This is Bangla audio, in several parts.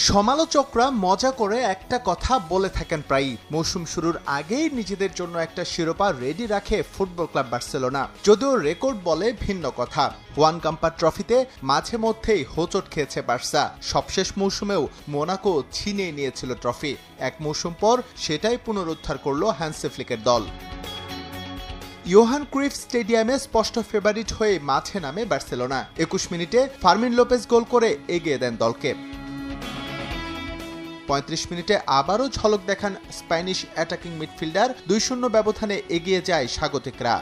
সমালোচকরা মজা করে একটা কথা বলে থাকেন প্রায়ই, মৌসুম শুরুর আগেই নিজেদের জন্য একটা শিরোপা রেডি রাখে ফুটবল ক্লাব বার্সেলোনা। যদিও রেকর্ড বলে ভিন্ন কথা। হুয়ান গাম্পা ট্রফিতে মাঝে মধ্যেই হোঁচট খেয়েছে বার্সা। সবশেষ মৌসুমেও মোনাকো ছিনিয়ে নিয়েছিল ট্রফি। এক মৌসুম পর সেটাই পুনরুদ্ধার করল হ্যান্সি ফ্লিকের দল। ইয়োহান ক্রুইফ স্টেডিয়ামে স্পষ্ট ফেভারিট হয়ে মাঠে নামে বার্সেলোনা। ২১ মিনিটে ফার্মিন লোপেজ গোল করে এগিয়ে দেন দলকে। ৩৫ মিনিটে আবারও ঝলক দেখান স্প্যানিশ অ্যাটাকিং মিডফিল্ডার। ২-০ ব্যবধানে এগিয়ে যায় স্বাগতিকরা।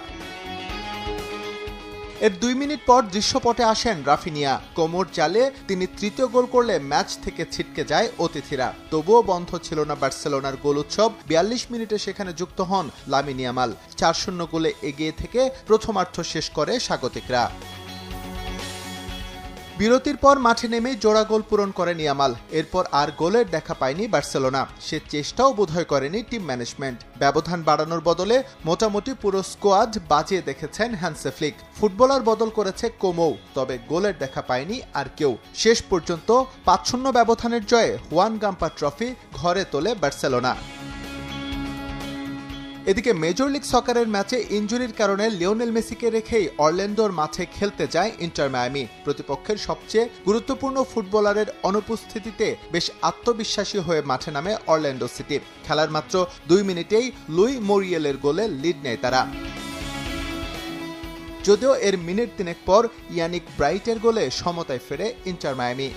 এর ২ মিনিট পর দৃশ্যপটে আসেন রাফিনিয়া। কোমর জালে তিনি তৃতীয় গোল করলে ম্যাচ থেকে ছিটকে যায় অতিথিরা। তবুও বন্ধ ছিল না বার্সেলোনার গোল উৎসব। ৪২ মিনিটে সেখানে যুক্ত হন লামিন ইয়ামাল। ৪-০ গোলে এগিয়ে থেকে প্রথমার্ধ শেষ করে স্বাগতিকরা। বিরতির পর মাঠে নেমে জোড়া গোল পূরণ করেন ইয়ামাল। এরপর আর গোলের দেখা পায়নি বার্সেলোনা। সে চেষ্টাও বোধহয় করেনি টিম ম্যানেজমেন্ট। ব্যবধান বাড়ানোর বদলে মোটামুটি পুরো স্কোয়াড বাজিয়ে দেখেছেন হ্যান্সি ফ্লিক। ফুটবলার বদল করেছে কোমৌ, তবে গোলের দেখা পায়নি আর কেউ। শেষ পর্যন্ত ৫-০ ব্যবধানের জয়ে হুয়ান গাম্পা ট্রফি ঘরে তোলে বার্সেলোনা। এদিকে মেজর লিগ সকারের ম্যাচে ইনজুরির কারণে লিওনেল মেসিকে রেখেই অরল্যান্ডোর মাঠে খেলতে যায় ইন্টার মায়ামি। প্রতিপক্ষের সবচেয়ে গুরুত্বপূর্ণ ফুটবলারের অনুপস্থিতিতে বেশ আত্মবিশ্বাসী হয়ে মাঠে নামে অরল্যান্ডো সিটি। খেলার মাত্র ২ মিনিটেই লুই মোরিয়েলের গোলে লিড নেয় তারা। যদিও এর মিনিট ৩ পর ইয়ানিক ব্রাইটের গোলে সমতায় ফেরে ইন্টার মায়ামি।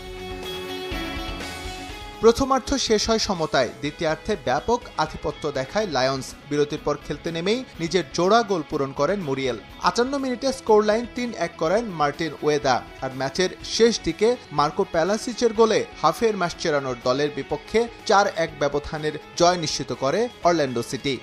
প্রথমার্ধ শেষ হয় সমতায়। দ্বিতীয়ার্ধে ব্যাপক আধিপত্য দেখায় লায়ন্স। বিরতির পর খেলতে নেমেই নিজের জোড়া গোল পূরণ করেন মুরিয়েল। ৫৮ মিনিটে স্কোর লাইন ৩-১ করেন মার্টিন ওয়েদা। আর ম্যাচের শেষ দিকে মার্কো প্যালাসিচের গোলে হাফের মাসচেরানোর দলের বিপক্ষে ৪-১ ব্যবধানের জয় নিশ্চিত করে অরল্যান্ডো সিটি।